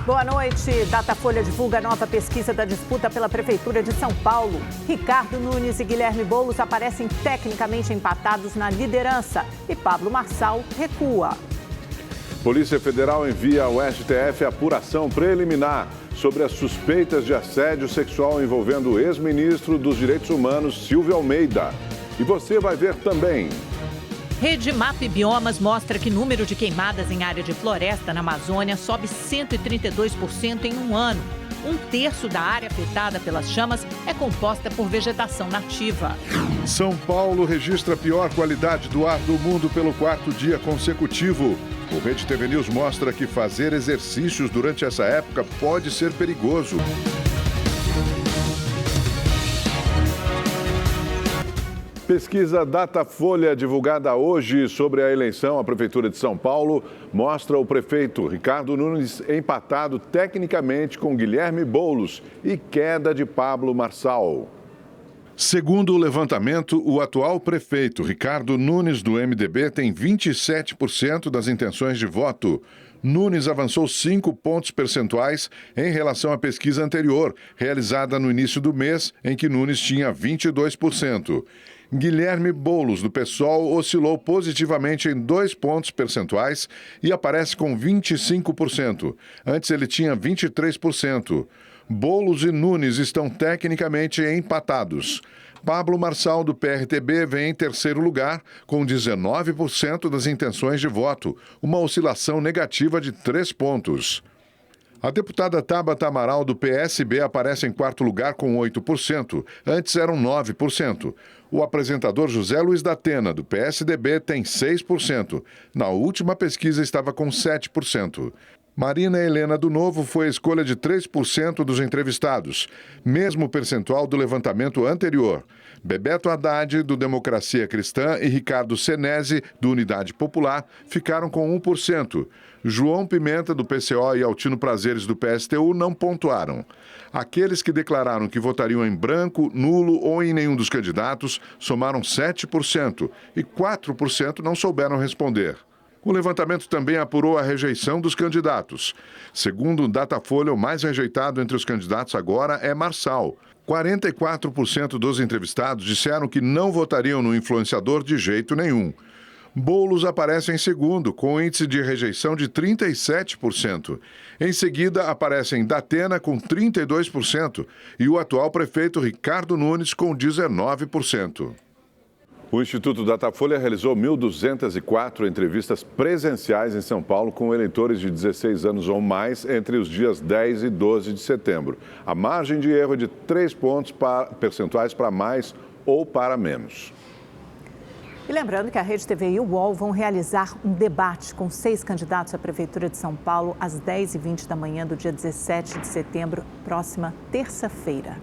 Boa noite. Datafolha divulga nova pesquisa da disputa pela Prefeitura de São Paulo. Ricardo Nunes e Guilherme Boulos aparecem tecnicamente empatados na liderança e Pablo Marçal recua. Polícia Federal envia ao STF apuração preliminar sobre as suspeitas de assédio sexual envolvendo o ex-ministro dos Direitos Humanos, Silvio Almeida. E você vai ver também. Rede Map Biomas mostra que o número de queimadas em área de floresta na Amazônia sobe 132% em um ano. Um terço da área afetada pelas chamas é composta por vegetação nativa. São Paulo registra a pior qualidade do ar do mundo pelo 4º dia consecutivo. O Rede TV News mostra que fazer exercícios durante essa época pode ser perigoso. Pesquisa Datafolha, divulgada hoje sobre a eleição à Prefeitura de São Paulo, mostra o prefeito Ricardo Nunes empatado tecnicamente com Guilherme Boulos e queda de Pablo Marçal. Segundo o levantamento, o atual prefeito Ricardo Nunes, do MDB, tem 27% das intenções de voto. Nunes avançou 5 pontos percentuais em relação à pesquisa anterior, realizada no início do mês, em que Nunes tinha 22%. Guilherme Boulos, do PSOL, oscilou positivamente em 2 pontos percentuais e aparece com 25%. Antes ele tinha 23%. Boulos e Nunes estão tecnicamente empatados. Pablo Marçal, do PRTB, vem em terceiro lugar, com 19% das intenções de voto, uma oscilação negativa de 3 pontos. A deputada Tabata Amaral, do PSB, aparece em quarto lugar com 8%, antes eram 9%. O apresentador José Luiz da Atena, do PSDB, tem 6%. Na última pesquisa estava com 7%. Marina Helena do Novo foi a escolha de 3% dos entrevistados, mesmo percentual do levantamento anterior. Bebeto Haddad, do Democracia Cristã, e Ricardo Senesi, do Unidade Popular, ficaram com 1%. João Pimenta, do PCO, e Altino Prazeres, do PSTU, não pontuaram. Aqueles que declararam que votariam em branco, nulo ou em nenhum dos candidatos somaram 7% e 4% não souberam responder. O levantamento também apurou a rejeição dos candidatos. Segundo o Datafolha, o mais rejeitado entre os candidatos agora é Marçal. 44% dos entrevistados disseram que não votariam no influenciador de jeito nenhum. Boulos aparece em segundo, com índice de rejeição de 37%. Em seguida, aparecem Datena, com 32%, e o atual prefeito Ricardo Nunes, com 19%. O Instituto Datafolha realizou 1.204 entrevistas presenciais em São Paulo com eleitores de 16 anos ou mais entre os dias 10 e 12 de setembro. A margem de erro é de 3 pontos percentuais para mais ou para menos. E lembrando que a Rede TV e o UOL vão realizar um debate com 6 candidatos à Prefeitura de São Paulo às 10h20 da manhã do dia 17 de setembro, próxima terça-feira.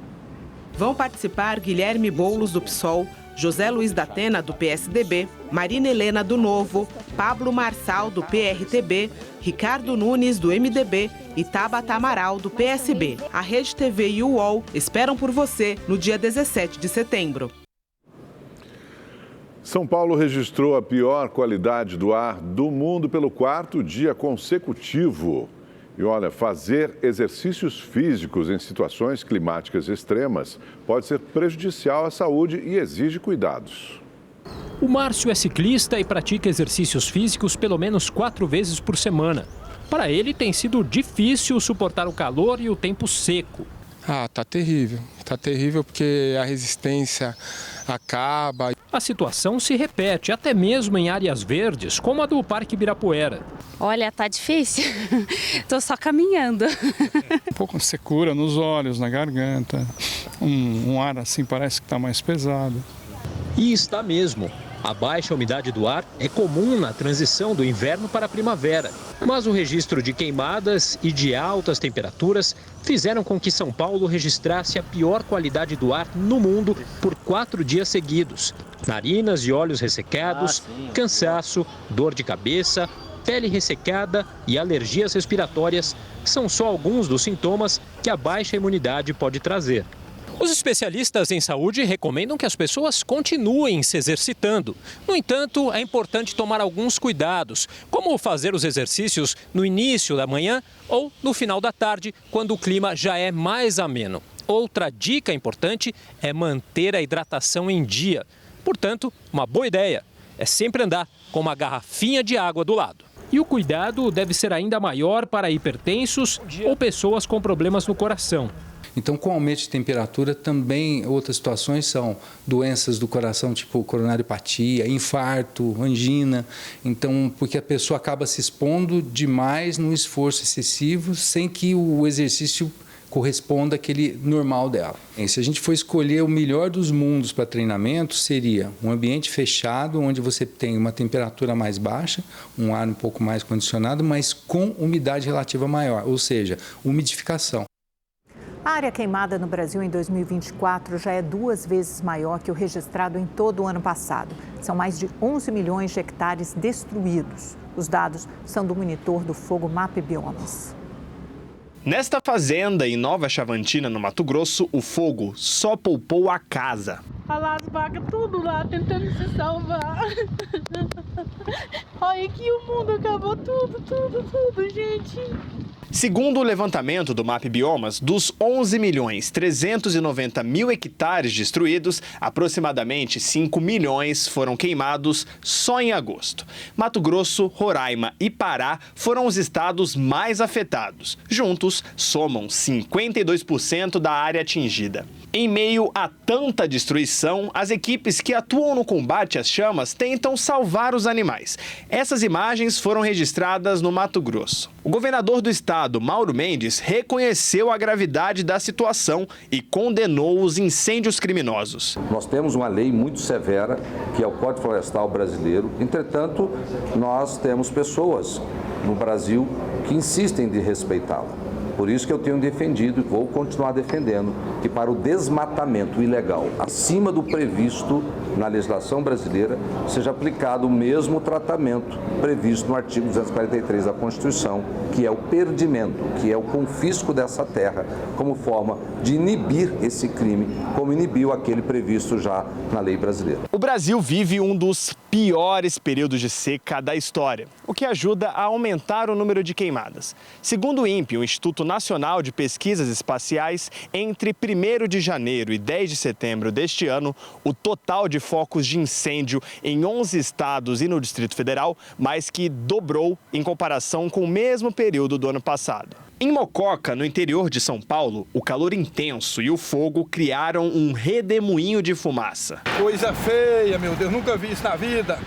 Vão participar Guilherme Boulos, do PSOL, José Luiz da Atena, do PSDB, Marina Helena, do Novo, Pablo Marçal, do PRTB, Ricardo Nunes, do MDB e Tabata Amaral, do PSB. A Rede TV e o UOL esperam por você no dia 17 de setembro. São Paulo registrou a pior qualidade do ar do mundo pelo 4º dia consecutivo. E olha, fazer exercícios físicos em situações climáticas extremas pode ser prejudicial à saúde e exige cuidados. O Márcio é ciclista e pratica exercícios físicos pelo menos 4 vezes por semana. Para ele tem sido difícil suportar o calor e o tempo seco. Tá terrível. Tá terrível porque a resistência acaba. A situação se repete até mesmo em áreas verdes, como a do Parque Ibirapuera. Olha, tá difícil. Tô só caminhando. Um pouco de secura nos olhos, na garganta. Um ar assim parece que tá mais pesado. E está mesmo. A baixa umidade do ar é comum na transição do inverno para a primavera. Mas o registro de queimadas e de altas temperaturas fizeram com que São Paulo registrasse a pior qualidade do ar no mundo por 4 dias seguidos. Narinas e olhos ressecados, cansaço, dor de cabeça, pele ressecada e alergias respiratórias são só alguns dos sintomas que a baixa imunidade pode trazer. Os especialistas em saúde recomendam que as pessoas continuem se exercitando. No entanto, é importante tomar alguns cuidados, como fazer os exercícios no início da manhã ou no final da tarde, quando o clima já é mais ameno. Outra dica importante é manter a hidratação em dia. Portanto, uma boa ideia é sempre andar com uma garrafinha de água do lado. E o cuidado deve ser ainda maior para hipertensos ou pessoas com problemas no coração. Então, com aumento de temperatura, também outras situações são doenças do coração, tipo coronariopatia, infarto, angina. Então, porque a pessoa acaba se expondo demais num esforço excessivo, sem que o exercício corresponda àquele normal dela. E se a gente for escolher o melhor dos mundos para treinamento, seria um ambiente fechado, onde você tem uma temperatura mais baixa, um ar um pouco mais condicionado, mas com umidade relativa maior, ou seja, umidificação. A área queimada no Brasil em 2024 já é 2 vezes maior que o registrado em todo o ano passado. São mais de 11 milhões de hectares destruídos. Os dados são do monitor do fogo MAP Biomas. Nesta fazenda, em Nova Chavantina, no Mato Grosso, o fogo só poupou a casa. Olha lá as vacas tudo lá, tentando se salvar. Olha que o mundo acabou tudo, gente. Segundo o levantamento do MAP Biomas, dos 11.390.000 hectares destruídos, aproximadamente 5 milhões foram queimados só em agosto. Mato Grosso, Roraima e Pará foram os estados mais afetados. Juntos, somam 52% da área atingida. Em meio a tanta destruição, as equipes que atuam no combate às chamas tentam salvar os animais. Essas imagens foram registradas no Mato Grosso. O governador do estado, Mauro Mendes, reconheceu a gravidade da situação e condenou os incêndios criminosos. Nós temos uma lei muito severa, que é o Código Florestal Brasileiro. Entretanto, nós temos pessoas no Brasil que insistem de respeitá-la. Por isso que eu tenho defendido e vou continuar defendendo que para o desmatamento ilegal, acima do previsto na legislação brasileira, seja aplicado o mesmo tratamento previsto no artigo 243 da Constituição, que é o perdimento, que é o confisco dessa terra, como forma de inibir esse crime, como inibiu aquele previsto já na lei brasileira. O Brasil vive um dos piores períodos de seca da história, o que ajuda a aumentar o número de queimadas. Segundo o INPE, o Instituto Nacional de Pesquisas Espaciais, entre 1º de janeiro e 10 de setembro deste ano, o total de focos de incêndio em 11 estados e no Distrito Federal mais que dobrou em comparação com o mesmo período do ano passado. Em Mococa, no interior de São Paulo, o calor intenso e o fogo criaram um redemoinho de fumaça. Coisa feia, meu Deus, nunca vi isso na vida.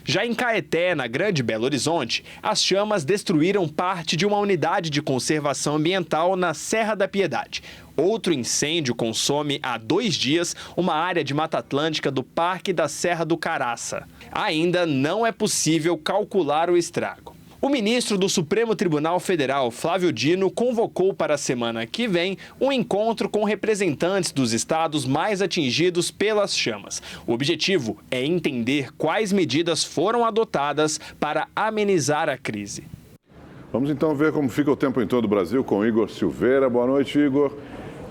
Já em Caeté, na Grande Belo Horizonte, as chamas destruíram parte de uma unidade de conservação ambiental na Serra da Piedade. Outro incêndio consome há 2 dias uma área de Mata Atlântica do Parque da Serra do Caraça. Ainda não é possível calcular o estrago. O ministro do Supremo Tribunal Federal, Flávio Dino, convocou para a semana que vem um encontro com representantes dos estados mais atingidos pelas chamas. O objetivo é entender quais medidas foram adotadas para amenizar a crise. Vamos então ver como fica o tempo em todo o Brasil com Igor Silveira. Boa noite, Igor.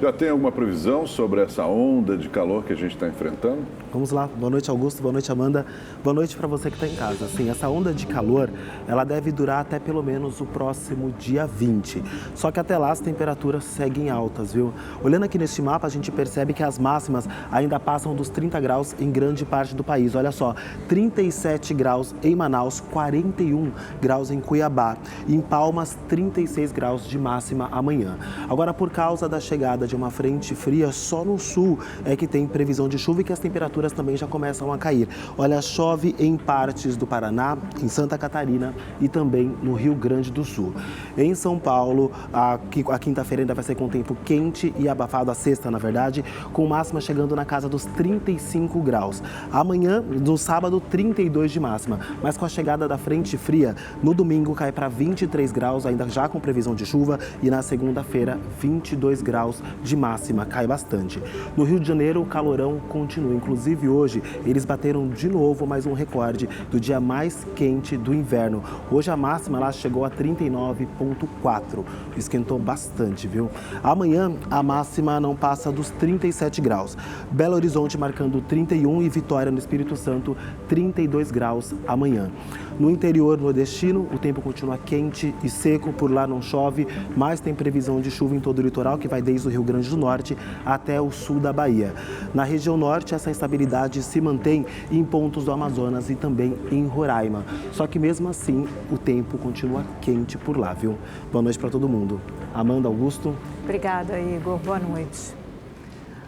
Já tem alguma previsão sobre essa onda de calor que a gente está enfrentando? Vamos lá. Boa noite, Augusto. Boa noite, Amanda. Boa noite para você que está em casa. Sim, essa onda de calor, ela deve durar até pelo menos o próximo dia 20. Só que até lá as temperaturas seguem altas, viu? Olhando aqui neste mapa, a gente percebe que as máximas ainda passam dos 30 graus em grande parte do país. Olha só, 37 graus em Manaus, 41 graus em Cuiabá. E em Palmas, 36 graus de máxima amanhã. Agora, por causa da chegada de uma frente fria, só no sul é que tem previsão de chuva e que as temperaturas também já começam a cair. Olha, chove em partes do Paraná, em Santa Catarina e também no Rio Grande do Sul. Em São Paulo, a quinta-feira ainda vai ser com tempo quente e abafado, a sexta, na verdade, com máxima chegando na casa dos 35 graus. Amanhã, no sábado, 32 de máxima, mas com a chegada da frente fria, no domingo cai para 23 graus, ainda já com previsão de chuva, e na segunda-feira, 22 graus de máxima, cai bastante. No Rio de Janeiro, o calorão continua. Inclusive, hoje, eles bateram de novo mais um recorde do dia mais quente do inverno. Hoje, a máxima lá chegou a 39,4. Esquentou bastante, viu? Amanhã, a máxima não passa dos 37 graus. Belo Horizonte marcando 31 e Vitória, no Espírito Santo, 32 graus amanhã. No interior nordestino, o tempo continua quente e seco, por lá não chove, mas tem previsão de chuva em todo o litoral, que vai desde o Rio Grande do Norte até o sul da Bahia. Na região norte, essa instabilidade se mantém em pontos do Amazonas e também em Roraima. Só que mesmo assim, o tempo continua quente por lá, viu? Boa noite para todo mundo. Amanda, Augusto. Obrigada, Igor. Boa noite.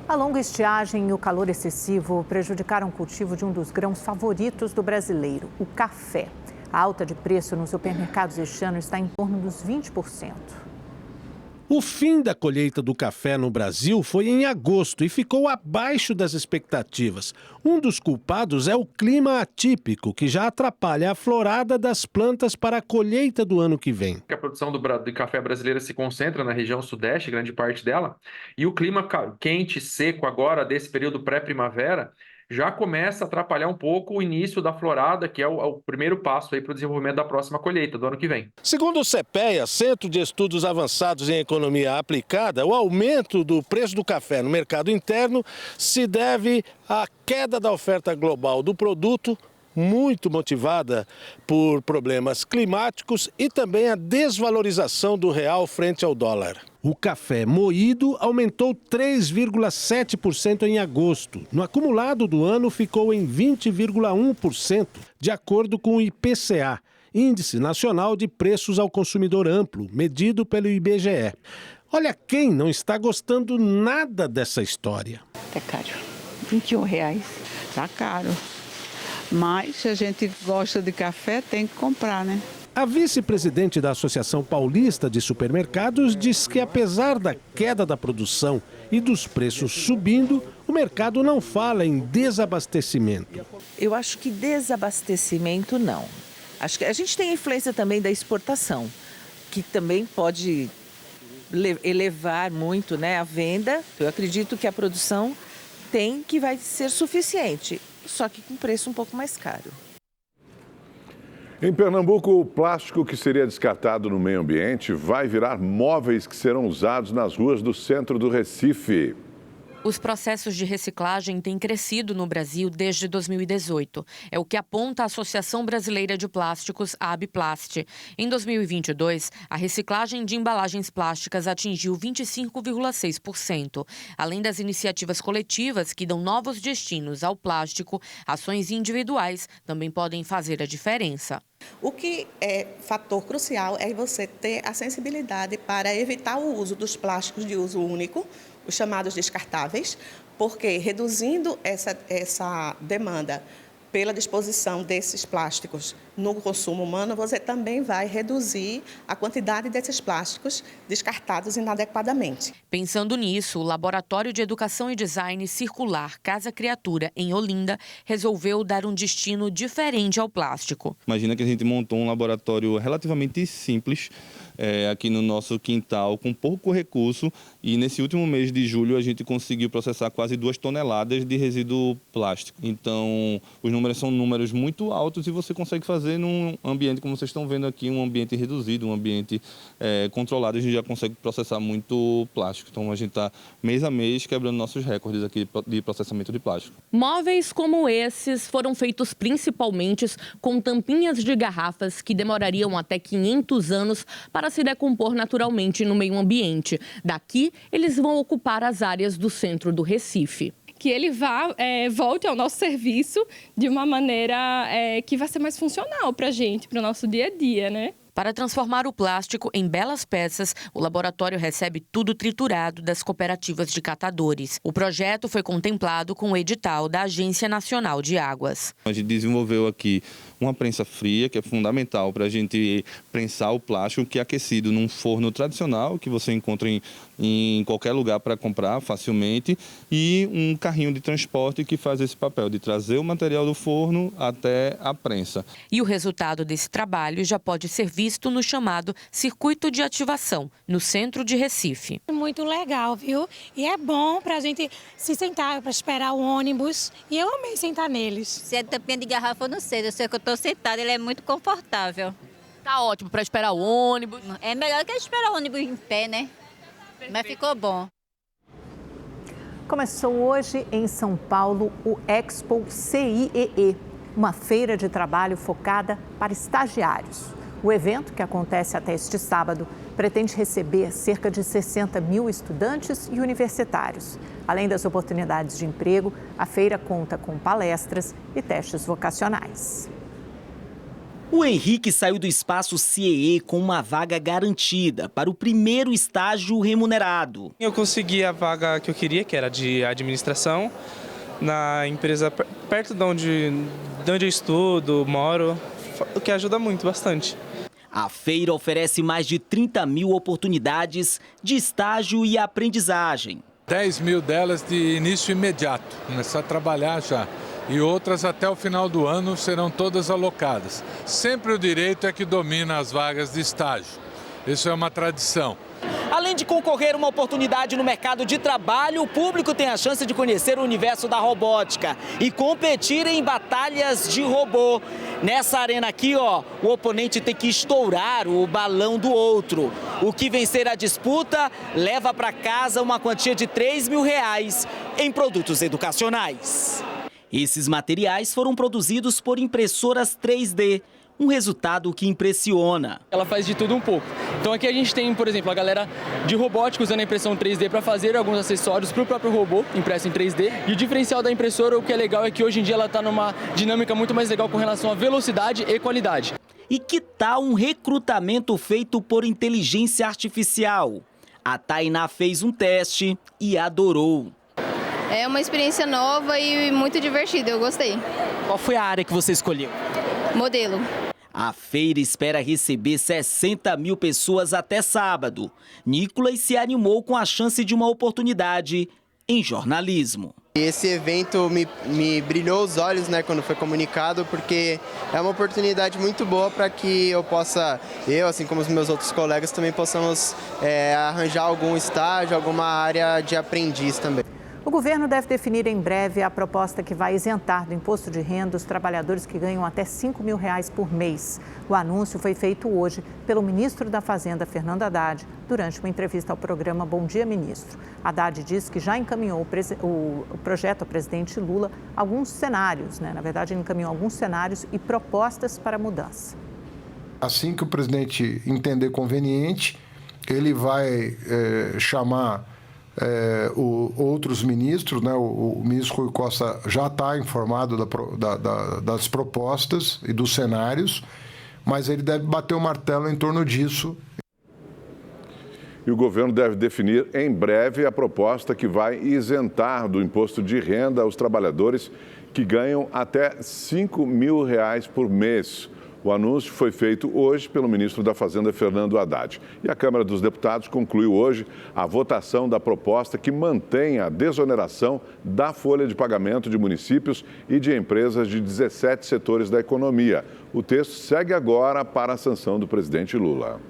A longa estiagem e o calor excessivo prejudicaram o cultivo de um dos grãos favoritos do brasileiro, o café. A alta de preço nos supermercados este ano está em torno dos 20%. O fim da colheita do café no Brasil foi em agosto e ficou abaixo das expectativas. Um dos culpados é o clima atípico, que já atrapalha a florada das plantas para a colheita do ano que vem. A produção do café brasileira se concentra na região sudeste, grande parte dela, e o clima quente e seco agora, desse período pré-primavera, já começa a atrapalhar um pouco o início da florada, que é o primeiro passo para o desenvolvimento da próxima colheita, do ano que vem. Segundo o CEPEA, Centro de Estudos Avançados em Economia Aplicada, o aumento do preço do café no mercado interno se deve à queda da oferta global do produto, muito motivada por problemas climáticos e também a desvalorização do real frente ao dólar. O café moído aumentou 3,7% em agosto. No acumulado do ano, ficou em 20,1%, de acordo com o IPCA, Índice Nacional de Preços ao Consumidor Amplo, medido pelo IBGE. Olha quem não está gostando nada dessa história. É caro, R$21, tá caro. Mas se a gente gosta de café, tem que comprar, né? A vice-presidente da Associação Paulista de Supermercados diz que, apesar da queda da produção e dos preços subindo, o mercado não fala em desabastecimento. Eu acho que desabastecimento não. Acho que a gente tem influência também da exportação, que também pode elevar muito, né, a venda. Eu acredito que a produção vai ser suficiente, só que com preço um pouco mais caro. Em Pernambuco, o plástico que seria descartado no meio ambiente vai virar móveis que serão usados nas ruas do centro do Recife. Os processos de reciclagem têm crescido no Brasil desde 2018. É o que aponta a Associação Brasileira de Plásticos, a Abiplast. Em 2022, a reciclagem de embalagens plásticas atingiu 25,6%. Além das iniciativas coletivas que dão novos destinos ao plástico, ações individuais também podem fazer a diferença. O que é fator crucial é você ter a sensibilidade para evitar o uso dos plásticos de uso único, os chamados descartáveis, porque reduzindo essa demanda pela disposição desses plásticos no consumo humano, você também vai reduzir a quantidade desses plásticos descartados inadequadamente. Pensando nisso, o Laboratório de Educação e Design Circular Casa Criatura, em Olinda, resolveu dar um destino diferente ao plástico. Imagina que a gente montou um laboratório relativamente simples, aqui no nosso quintal, com pouco recurso, e nesse último mês de julho a gente conseguiu processar quase 2 toneladas de resíduo plástico. Então, os números são números muito altos e você consegue fazer num ambiente, como vocês estão vendo aqui, um ambiente reduzido, um ambiente controlado, a gente já consegue processar muito plástico. Então, a gente está mês a mês quebrando nossos recordes aqui de processamento de plástico. Móveis como esses foram feitos principalmente com tampinhas de garrafas que demorariam até 500 anos para se decompor naturalmente no meio ambiente. Daqui, eles vão ocupar as áreas do centro do Recife. Que ele volte ao nosso serviço de uma maneira que vai ser mais funcional para a gente, para o nosso dia a dia, né? Para transformar o plástico em belas peças, o laboratório recebe tudo triturado das cooperativas de catadores. O projeto foi contemplado com o edital da Agência Nacional de Águas. A gente desenvolveu aqui uma prensa fria, que é fundamental para a gente prensar o plástico, que é aquecido num forno tradicional, que você encontra em qualquer lugar para comprar facilmente, e um carrinho de transporte que faz esse papel de trazer o material do forno até a prensa. E o resultado desse trabalho já pode ser visto previsto no chamado Circuito de Ativação, no centro de Recife. Muito legal, viu? E é bom para a gente se sentar, para esperar o ônibus. E eu amei sentar neles. Se é tampinha de garrafa, eu não sei. Eu sei que eu estou sentada, ele é muito confortável. Tá ótimo para esperar o ônibus. É melhor que esperar o ônibus em pé, né? Perfeito. Mas ficou bom. Começou hoje em São Paulo o Expo CIEE, uma feira de trabalho focada para estagiários. O evento, que acontece até este sábado, pretende receber cerca de 60 mil estudantes e universitários. Além das oportunidades de emprego, a feira conta com palestras e testes vocacionais. O Henrique saiu do espaço CIEE com uma vaga garantida para o primeiro estágio remunerado. Eu consegui a vaga que eu queria, que era de administração, na empresa perto de onde eu estudo, moro, o que ajuda muito, bastante. A feira oferece mais de 30 mil oportunidades de estágio e aprendizagem. 10 mil delas de início imediato, começar a trabalhar já. E outras até o final do ano serão todas alocadas. Sempre o direito é que domina as vagas de estágio. Isso é uma tradição. Além de concorrer a uma oportunidade no mercado de trabalho, o público tem a chance de conhecer o universo da robótica e competir em batalhas de robô. Nessa arena aqui, ó, o oponente tem que estourar o balão do outro. O que vencer a disputa leva para casa uma quantia de R$3 mil em produtos educacionais. Esses materiais foram produzidos por impressoras 3D, um resultado que impressiona. Ela faz de tudo um pouco. Então aqui a gente tem, por exemplo, a galera de robótica usando a impressão 3D para fazer alguns acessórios para o próprio robô impresso em 3D. E o diferencial da impressora, o que é legal, é que hoje em dia ela está numa dinâmica muito mais legal com relação à velocidade e qualidade. E que tal um recrutamento feito por inteligência artificial? A Tainá fez um teste e adorou. É uma experiência nova e muito divertida, eu gostei. Qual foi a área que você escolheu? Modelo. A feira espera receber 60 mil pessoas até sábado. Nicolas se animou com a chance de uma oportunidade em jornalismo. Esse evento me brilhou os olhos, né, quando foi comunicado, porque é uma oportunidade muito boa para que eu possa, assim como os meus outros colegas, também possamos arranjar algum estágio, alguma área de aprendiz também. O governo deve definir em breve a proposta que vai isentar do imposto de renda os trabalhadores que ganham até R$5 mil por mês. O anúncio foi feito hoje pelo ministro da Fazenda, Fernando Haddad, durante uma entrevista ao programa Bom Dia, Ministro. Haddad disse que já encaminhou o projeto ao presidente Lula alguns cenários, Na verdade, ele encaminhou alguns cenários e propostas para mudança. Assim que o presidente entender conveniente, ele vai chamar outros ministros, o ministro Rui Costa já está informado das propostas e dos cenários, mas ele deve bater o martelo em torno disso. E o governo deve definir em breve a proposta que vai isentar do imposto de renda os trabalhadores que ganham até R$5 mil por mês. O anúncio foi feito hoje pelo ministro da Fazenda, Fernando Haddad. E a Câmara dos Deputados concluiu hoje a votação da proposta que mantém a desoneração da folha de pagamento de municípios e de empresas de 17 setores da economia. O texto segue agora para a sanção do presidente Lula.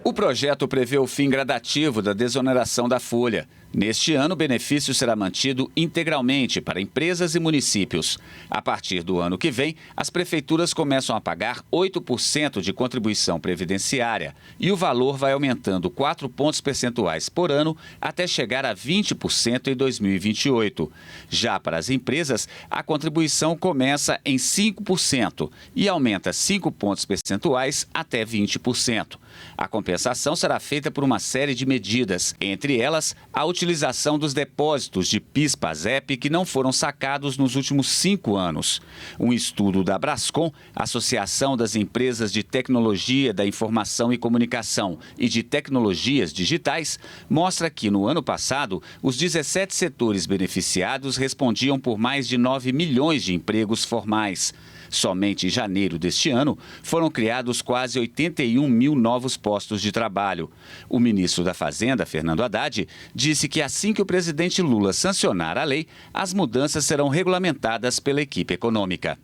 O projeto prevê o fim gradativo da desoneração da folha. Neste ano, o benefício será mantido integralmente para empresas e municípios. A partir do ano que vem, as prefeituras começam a pagar 8% de contribuição previdenciária e o valor vai aumentando 4 pontos percentuais por ano até chegar a 20% em 2028. Já para as empresas, a contribuição começa em 5% e aumenta 5 pontos percentuais até 20%. A compensação será feita por uma série de medidas, entre elas a utilização dos depósitos de PIS/PASEP que não foram sacados nos últimos 5 anos. Um estudo da Brascom, Associação das Empresas de Tecnologia da Informação e Comunicação e de Tecnologias Digitais, mostra que no ano passado, os 17 setores beneficiados respondiam por mais de 9 milhões de empregos formais. Somente em janeiro deste ano, foram criados quase 81 mil novos postos de trabalho. O ministro da Fazenda, Fernando Haddad, disse que assim que o presidente Lula sancionar a lei, as mudanças serão regulamentadas pela equipe econômica.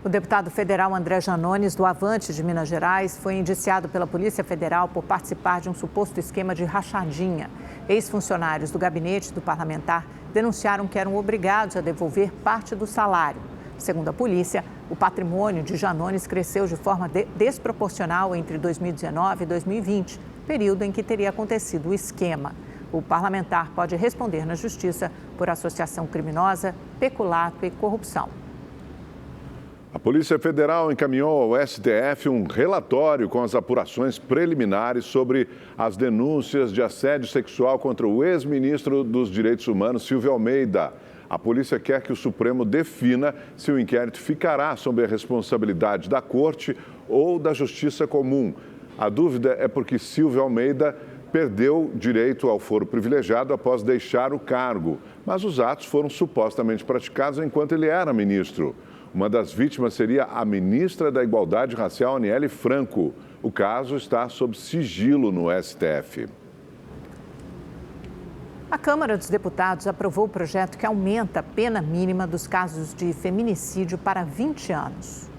O deputado federal André Janones, do Avante de Minas Gerais, foi indiciado pela Polícia Federal por participar de um suposto esquema de rachadinha. Ex-funcionários do gabinete do parlamentar denunciaram que eram obrigados a devolver parte do salário. Segundo a polícia, o patrimônio de Janones cresceu de forma desproporcional entre 2019 e 2020, período em que teria acontecido o esquema. O parlamentar pode responder na Justiça por associação criminosa, peculato e corrupção. A Polícia Federal encaminhou ao STF um relatório com as apurações preliminares sobre as denúncias de assédio sexual contra o ex-ministro dos Direitos Humanos, Silvio Almeida. A polícia quer que o Supremo defina se o inquérito ficará sob a responsabilidade da Corte ou da Justiça Comum. A dúvida é porque Silvio Almeida perdeu direito ao foro privilegiado após deixar o cargo, mas os atos foram supostamente praticados enquanto ele era ministro. Uma das vítimas seria a ministra da Igualdade Racial, Aniele Franco. O caso está sob sigilo no STF. A Câmara dos Deputados aprovou o projeto que aumenta a pena mínima dos casos de feminicídio para 20 anos.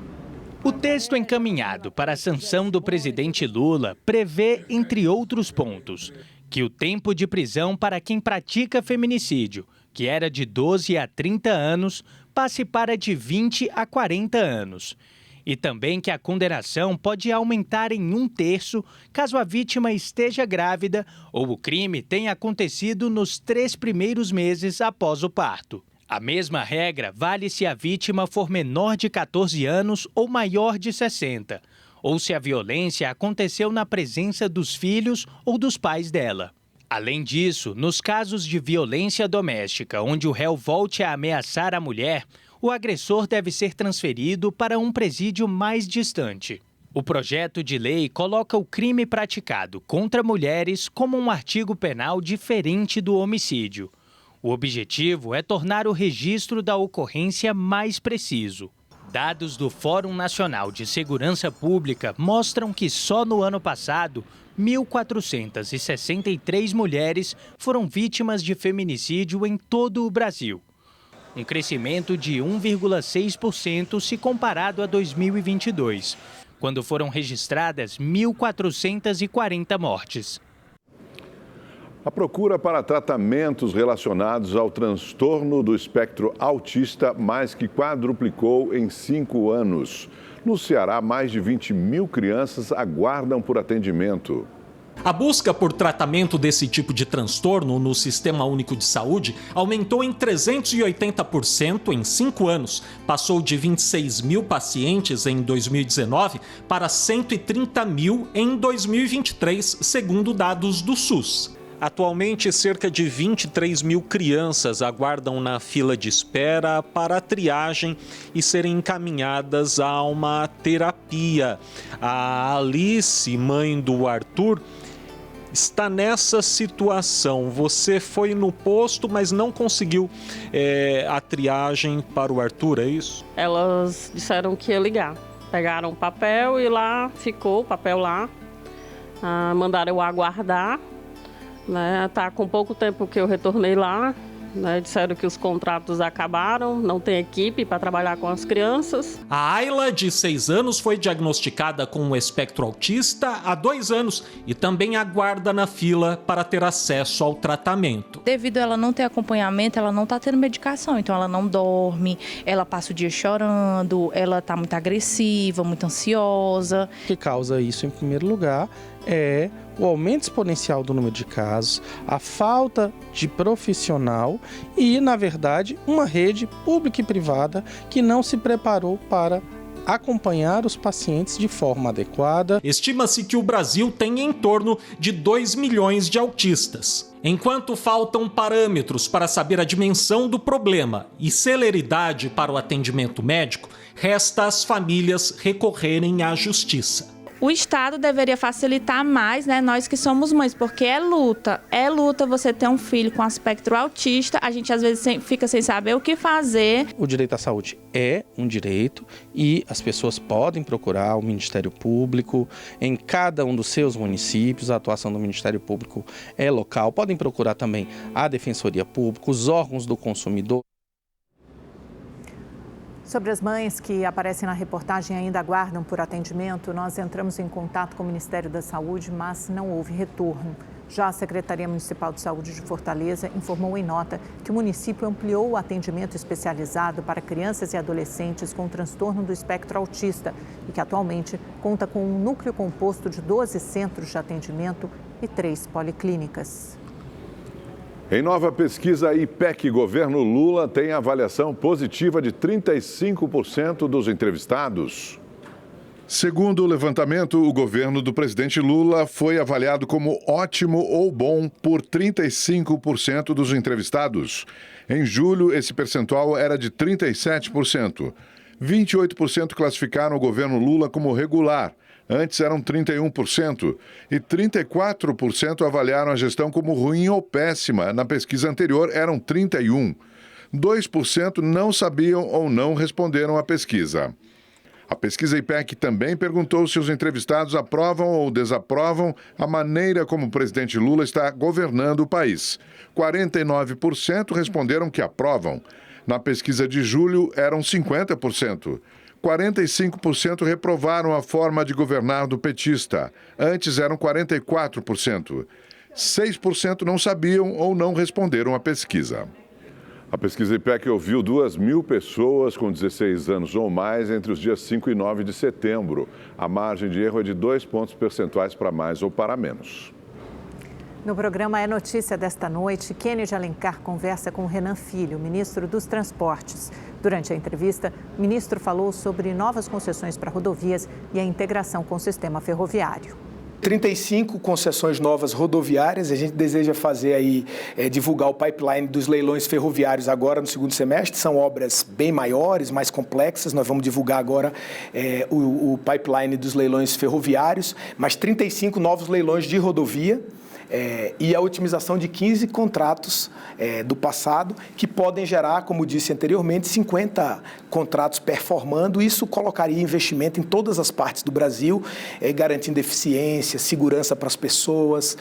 O texto encaminhado para a sanção do presidente Lula prevê, entre outros pontos, que o tempo de prisão para quem pratica feminicídio, que era de 12 a 30 anos, passe para de 20 a 40 anos. E também que a condenação pode aumentar em 1/3 caso a vítima esteja grávida ou o crime tenha acontecido nos 3 primeiros meses após o parto. A mesma regra vale se a vítima for menor de 14 anos ou maior de 60, ou se a violência aconteceu na presença dos filhos ou dos pais dela. Além disso, nos casos de violência doméstica, onde o réu volte a ameaçar a mulher, o agressor deve ser transferido para um presídio mais distante. O projeto de lei coloca o crime praticado contra mulheres como um artigo penal diferente do homicídio. O objetivo é tornar o registro da ocorrência mais preciso. Dados do Fórum Nacional de Segurança Pública mostram que só no ano passado, 1.463 mulheres foram vítimas de feminicídio em todo o Brasil. Um crescimento de 1,6% se comparado a 2022, quando foram registradas 1.440 mortes. A procura para tratamentos relacionados ao transtorno do espectro autista mais que quadruplicou em 5 anos. No Ceará, mais de 20 mil crianças aguardam por atendimento. A busca por tratamento desse tipo de transtorno no Sistema Único de Saúde aumentou em 380% em 5 anos. Passou de 26 mil pacientes em 2019 para 130 mil em 2023, segundo dados do SUS. Atualmente, cerca de 23 mil crianças aguardam na fila de espera para a triagem e serem encaminhadas a uma terapia. A Alice, mãe do Arthur, está nessa situação. Você foi no posto, mas não conseguiu a triagem para o Arthur, é isso? Elas disseram que ia ligar. Pegaram o papel e lá ficou o papel lá. Mandaram eu aguardar. Tá com pouco tempo que eu retornei lá, disseram que os contratos acabaram, não tem equipe para trabalhar com as crianças. A Ayla, de 6 anos, foi diagnosticada com o espectro autista há 2 anos e também aguarda na fila para ter acesso ao tratamento. Devido a ela não ter acompanhamento, ela não está tendo medicação, então ela não dorme, ela passa o dia chorando, ela está muito agressiva, muito ansiosa. O que causa isso, em primeiro lugar, é o aumento exponencial do número de casos, a falta de profissional e, na verdade, uma rede pública e privada que não se preparou para acompanhar os pacientes de forma adequada. Estima-se que o Brasil tem em torno de 2 milhões de autistas. Enquanto faltam parâmetros para saber a dimensão do problema e celeridade para o atendimento médico, resta às famílias recorrerem à justiça. O Estado deveria facilitar mais, nós que somos mães, porque é luta você ter um filho com espectro autista, a gente às vezes fica sem saber o que fazer. O direito à saúde é um direito e as pessoas podem procurar o Ministério Público em cada um dos seus municípios, a atuação do Ministério Público é local, podem procurar também a Defensoria Pública, os órgãos do consumidor. Sobre as mães que aparecem na reportagem e ainda aguardam por atendimento, nós entramos em contato com o Ministério da Saúde, mas não houve retorno. Já a Secretaria Municipal de Saúde de Fortaleza informou em nota que o município ampliou o atendimento especializado para crianças e adolescentes com transtorno do espectro autista e que atualmente conta com um núcleo composto de 12 centros de atendimento e 3 policlínicas. Em nova pesquisa, IPEC Governo Lula tem avaliação positiva de 35% dos entrevistados. Segundo o levantamento, o governo do presidente Lula foi avaliado como ótimo ou bom por 35% dos entrevistados. Em julho, esse percentual era de 37%. 28% classificaram o governo Lula como regular. Antes eram 31%. E 34% avaliaram a gestão como ruim ou péssima. Na pesquisa anterior, eram 31%. 2% não sabiam ou não responderam à pesquisa. A pesquisa IPEC também perguntou se os entrevistados aprovam ou desaprovam a maneira como o presidente Lula está governando o país. 49% responderam que aprovam. Na pesquisa de julho, eram 50%. 45% reprovaram a forma de governar do petista. Antes eram 44%. 6% não sabiam ou não responderam à pesquisa. A pesquisa IPEC ouviu 2.000 pessoas com 16 anos ou mais entre os dias 5 e 9 de setembro. A margem de erro é de 2 pontos percentuais para mais ou para menos. No programa É Notícia desta noite, Kennedy Alencar conversa com Renan Filho, ministro dos Transportes. Durante a entrevista, o ministro falou sobre novas concessões para rodovias e a integração com o sistema ferroviário. 35 concessões novas rodoviárias, a gente deseja fazer aí, divulgar o pipeline dos leilões ferroviários agora no segundo semestre, são obras bem maiores, mais complexas, nós vamos divulgar agora o pipeline dos leilões ferroviários, mas 35 novos leilões de rodovia. E a otimização de 15 contratos do passado, que podem gerar, como disse anteriormente, 50 contratos performando. Isso colocaria investimento em todas as partes do Brasil, garantindo eficiência, segurança para as pessoas,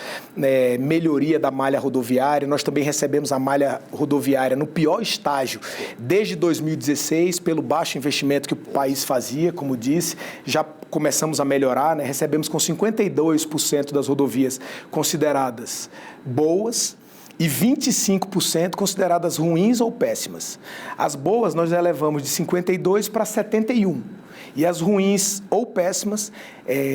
melhoria da malha rodoviária. Nós também recebemos a malha rodoviária no pior estágio desde 2016, pelo baixo investimento que o país fazia, como disse, já começamos a melhorar, recebemos com 52% das rodovias consideradas boas e 25% consideradas ruins ou péssimas. As boas nós elevamos de 52% para 71%. E as ruins ou péssimas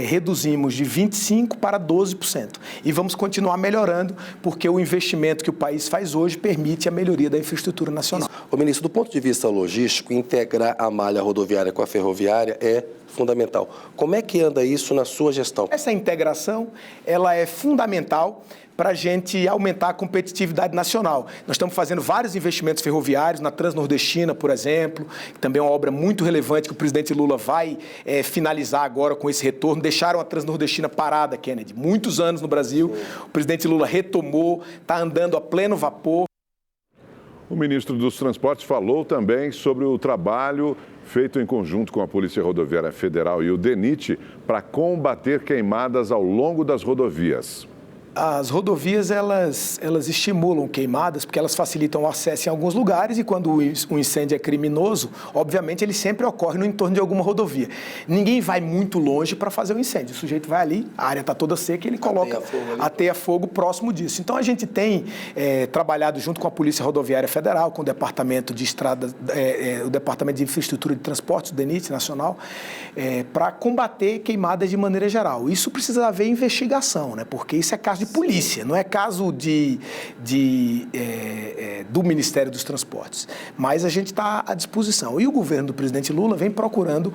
reduzimos de 25% para 12%. E vamos continuar melhorando, porque o investimento que o país faz hoje permite a melhoria da infraestrutura nacional. O ministro, do ponto de vista logístico, integrar a malha rodoviária com a ferroviária é fundamental. Como é que anda isso na sua gestão? Essa integração ela é fundamental para a gente aumentar a competitividade nacional. Nós estamos fazendo vários investimentos ferroviários, na Transnordestina, por exemplo, que também é uma obra muito relevante que o presidente Lula vai finalizar agora com esse retorno. Deixaram a Transnordestina parada, Kennedy, muitos anos no Brasil. O presidente Lula retomou, está andando a pleno vapor. O ministro dos Transportes falou também sobre o trabalho feito em conjunto com a Polícia Rodoviária Federal e o DENIT para combater queimadas ao longo das rodovias. As rodovias, elas estimulam queimadas porque elas facilitam o acesso em alguns lugares e quando o incêndio é criminoso, obviamente ele sempre ocorre no entorno de alguma rodovia. Ninguém vai muito longe para fazer o incêndio. O sujeito vai ali, a área está toda seca e ele coloca ateia fogo próximo disso. Então a gente tem trabalhado junto com a Polícia Rodoviária Federal, com o Departamento de Estrada, o Departamento de Infraestrutura de Transportes, o DENIT Nacional, para combater queimadas de maneira geral. Isso precisa haver investigação, porque isso é caso de polícia, não é caso do Ministério dos Transportes. Mas a gente está à disposição. E o governo do presidente Lula vem procurando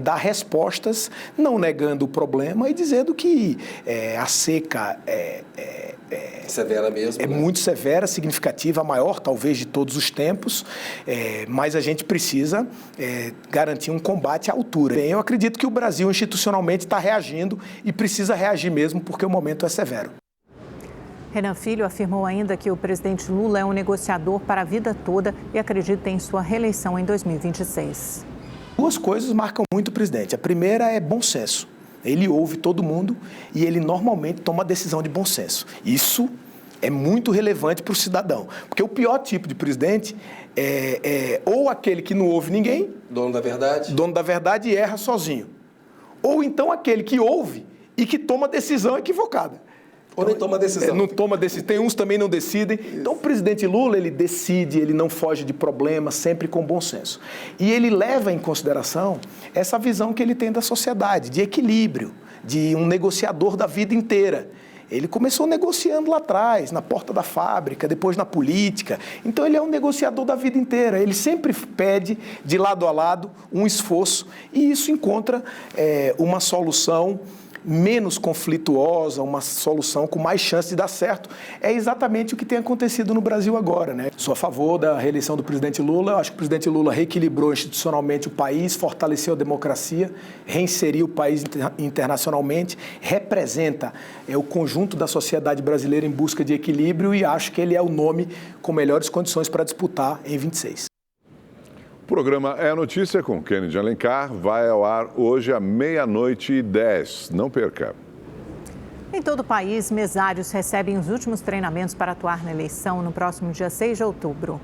dar respostas, não negando o problema e dizendo que a seca severa mesmo, é muito severa, significativa, a maior talvez de todos os tempos, mas a gente precisa garantir um combate à altura. Bem, eu acredito que o Brasil institucionalmente está reagindo e precisa reagir mesmo porque o momento é severo. Renan Filho afirmou ainda que o presidente Lula é um negociador para a vida toda e acredita em sua reeleição em 2026. Duas coisas marcam muito o presidente. A primeira é bom senso. Ele ouve todo mundo e ele normalmente toma decisão de bom senso. Isso é muito relevante para o cidadão. Porque o pior tipo de presidente é ou aquele que não ouve ninguém... Dono da verdade. Dono da verdade e erra sozinho. Ou então aquele que ouve e que toma decisão equivocada. Ou nem toma decisão. Não toma decisão. Tem uns que também não decidem. Então o presidente Lula, ele decide, ele não foge de problemas, sempre com bom senso. E ele leva em consideração essa visão que ele tem da sociedade, de equilíbrio, de um negociador da vida inteira. Ele começou negociando lá atrás, na porta da fábrica, depois na política. Então ele é um negociador da vida inteira. Ele sempre pede, de lado a lado, um esforço. E isso encontra uma solução menos conflituosa, uma solução com mais chance de dar certo. É exatamente o que tem acontecido no Brasil agora, né? Sou a favor da reeleição do presidente Lula. Acho que o presidente Lula reequilibrou institucionalmente o país, fortaleceu a democracia, reinseriu o país internacionalmente, representa o conjunto da sociedade brasileira em busca de equilíbrio e acho que ele é o nome com melhores condições para disputar em 26. O programa É a Notícia com Kennedy Alencar vai ao ar hoje à 00:10. Não perca. Em todo o país, mesários recebem os últimos treinamentos para atuar na eleição no próximo dia 6 de outubro.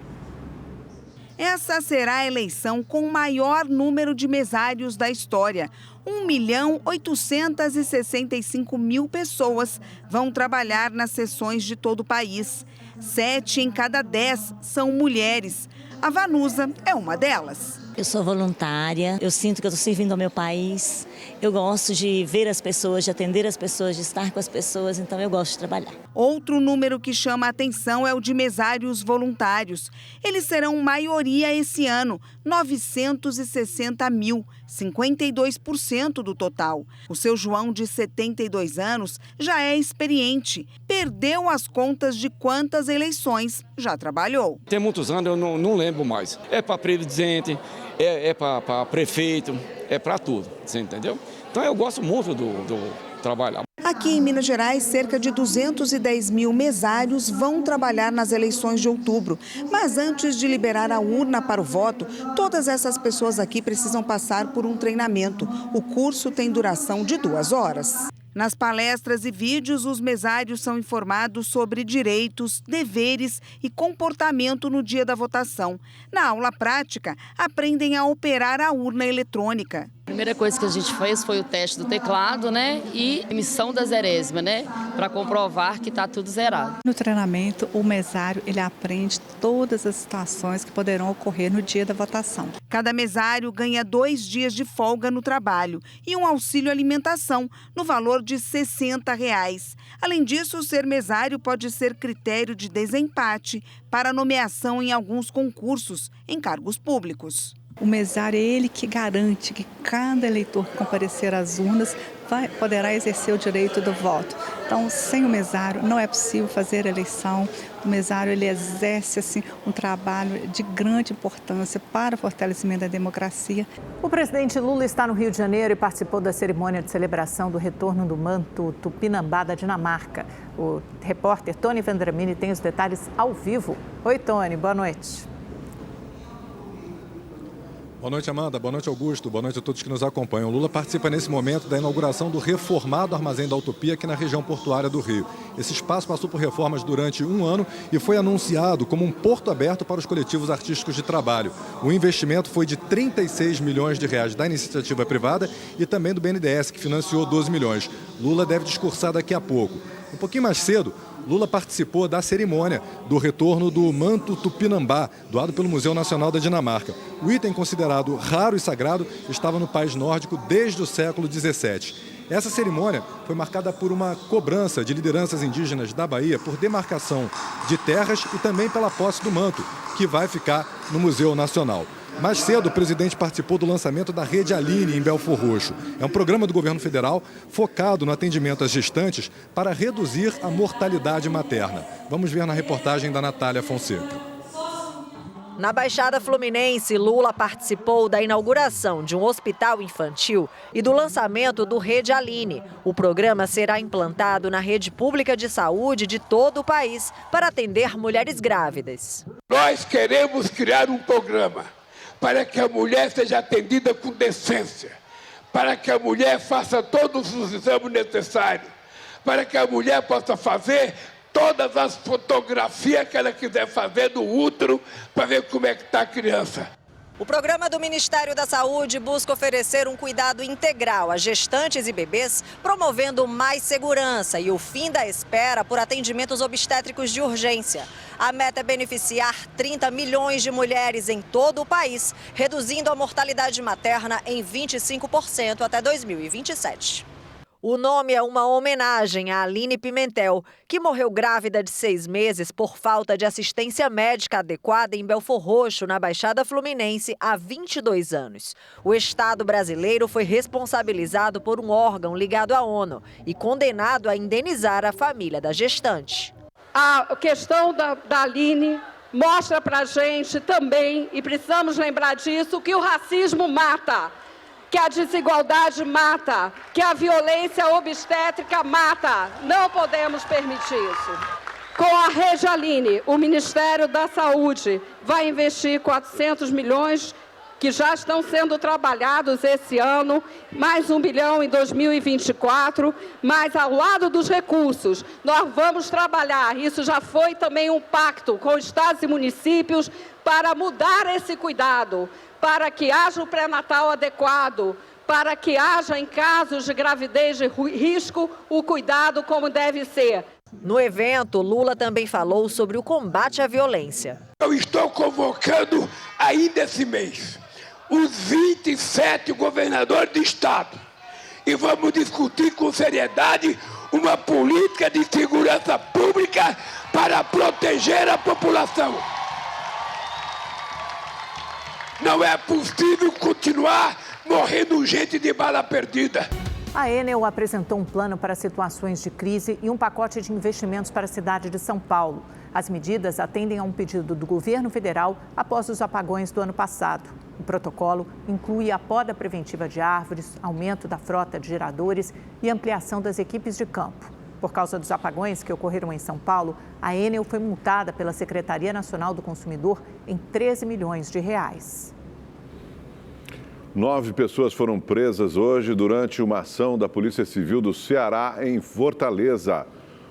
Essa será a eleição com o maior número de mesários da história. 1.865.000 pessoas vão trabalhar nas sessões de todo o país. 7 em cada 10 são mulheres. A Vanusa é uma delas. Eu sou voluntária, eu sinto que eu estou servindo ao meu país. Eu gosto de ver as pessoas, de atender as pessoas, de estar com as pessoas, então eu gosto de trabalhar. Outro número que chama a atenção é o de mesários voluntários. Eles serão maioria esse ano, 960 mil, 52% do total. O seu João, de 72 anos, já é experiente. Perdeu as contas de quantas eleições já trabalhou. Tem muitos anos, eu não lembro mais. É para presidente, é para prefeito, é para tudo, você entendeu? Então eu gosto muito do trabalhar. Aqui em Minas Gerais, cerca de 210 mil mesários vão trabalhar nas eleições de outubro. Mas antes de liberar a urna para o voto, todas essas pessoas aqui precisam passar por um treinamento. O curso tem duração de 2 horas. Nas palestras e vídeos, os mesários são informados sobre direitos, deveres e comportamento no dia da votação. Na aula prática, aprendem a operar a urna eletrônica. A primeira coisa que a gente fez foi o teste do teclado, né, e emissão da zerésima, né, para comprovar que está tudo zerado. No treinamento, o mesário ele aprende todas as situações que poderão ocorrer no dia da votação. Cada mesário ganha 2 dias de folga no trabalho e um auxílio alimentação no valor de R$ 60. Além disso, ser mesário pode ser critério de desempate para nomeação em alguns concursos em cargos públicos. O mesário é ele que garante que cada eleitor que comparecer às urnas poderá exercer o direito do voto. Então, sem o mesário, não é possível fazer a eleição. O mesário ele exerce assim, um trabalho de grande importância para o fortalecimento da democracia. O presidente Lula está no Rio de Janeiro e participou da cerimônia de celebração do retorno do manto Tupinambá da Dinamarca. O repórter Tony Vendramini tem os detalhes ao vivo. Oi, Tony, boa noite. Boa noite, Amanda. Boa noite, Augusto. Boa noite a todos que nos acompanham. O Lula participa nesse momento da inauguração do reformado Armazém da Utopia aqui na região portuária do Rio. Esse espaço passou por reformas durante 1 ano e foi anunciado como um porto aberto para os coletivos artísticos de trabalho. O investimento foi de 36 milhões de reais da iniciativa privada e também do BNDES, que financiou 12 milhões. Lula deve discursar daqui a pouco. Um pouquinho mais cedo, Lula participou da cerimônia do retorno do manto Tupinambá, doado pelo Museu Nacional da Dinamarca. O item considerado raro e sagrado estava no país nórdico desde o século XVII. Essa cerimônia foi marcada por uma cobrança de lideranças indígenas da Bahia por demarcação de terras e também pela posse do manto, que vai ficar no Museu Nacional. Mais cedo, o presidente participou do lançamento da Rede Aline em Belfor Roxo. É um programa do governo federal focado no atendimento às gestantes para reduzir a mortalidade materna. Vamos ver na reportagem da Natália Fonseca. Na Baixada Fluminense, Lula participou da inauguração de um hospital infantil e do lançamento do Rede Aline. O programa será implantado na rede pública de saúde de todo o país para atender mulheres grávidas. Nós queremos criar um programa para que a mulher seja atendida com decência, para que a mulher faça todos os exames necessários, para que a mulher possa fazer todas as fotografias que ela quiser fazer do útero para ver como é que está a criança. O programa do Ministério da Saúde busca oferecer um cuidado integral a gestantes e bebês, promovendo mais segurança e o fim da espera por atendimentos obstétricos de urgência. A meta é beneficiar 30 milhões de mulheres em todo o país, reduzindo a mortalidade materna em 25% até 2027. O nome é uma homenagem a Aline Pimentel, que morreu grávida de 6 meses por falta de assistência médica adequada em Belfor Roxo, na Baixada Fluminense, há 22 anos. O Estado brasileiro foi responsabilizado por um órgão ligado à ONU e condenado a indenizar a família da gestante. A questão da Aline mostra pra gente também, e precisamos lembrar disso, que o racismo mata, que a desigualdade mata, que a violência obstétrica mata. Não podemos permitir isso. Com a Rede Aline, o Ministério da Saúde vai investir 400 milhões que já estão sendo trabalhados esse ano, mais 1 bilhão em 2024, mas ao lado dos recursos, nós vamos trabalhar, isso já foi também um pacto com estados e municípios, para mudar esse cuidado, para que haja o pré-natal adequado, para que haja, em casos de gravidez de risco, o cuidado como deve ser. No evento, Lula também falou sobre o combate à violência. Eu estou convocando ainda esse mês os 27 governadores de estado e vamos discutir com seriedade uma política de segurança pública para proteger a população. Não é possível continuar morrendo gente de bala perdida. A Enel apresentou um plano para situações de crise e um pacote de investimentos para a cidade de São Paulo. As medidas atendem a um pedido do governo federal após os apagões do ano passado. O protocolo inclui a poda preventiva de árvores, aumento da frota de geradores e ampliação das equipes de campo. Por causa dos apagões que ocorreram em São Paulo, a Enel foi multada pela Secretaria Nacional do Consumidor em 13 milhões de reais. 9 pessoas foram presas hoje durante uma ação da Polícia Civil do Ceará em Fortaleza.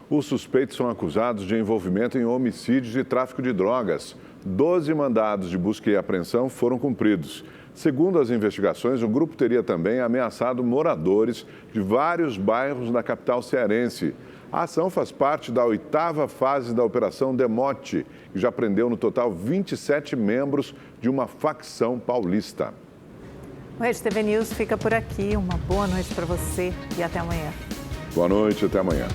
Os suspeitos são acusados de envolvimento em homicídios e tráfico de drogas. 12 mandados de busca e apreensão foram cumpridos. Segundo as investigações, o grupo teria também ameaçado moradores de vários bairros na capital cearense. A ação faz parte da 8ª fase da Operação Demote, que já prendeu no total 27 membros de uma facção paulista. O Rede TV News fica por aqui. Uma boa noite para você e até amanhã. Boa noite, até amanhã.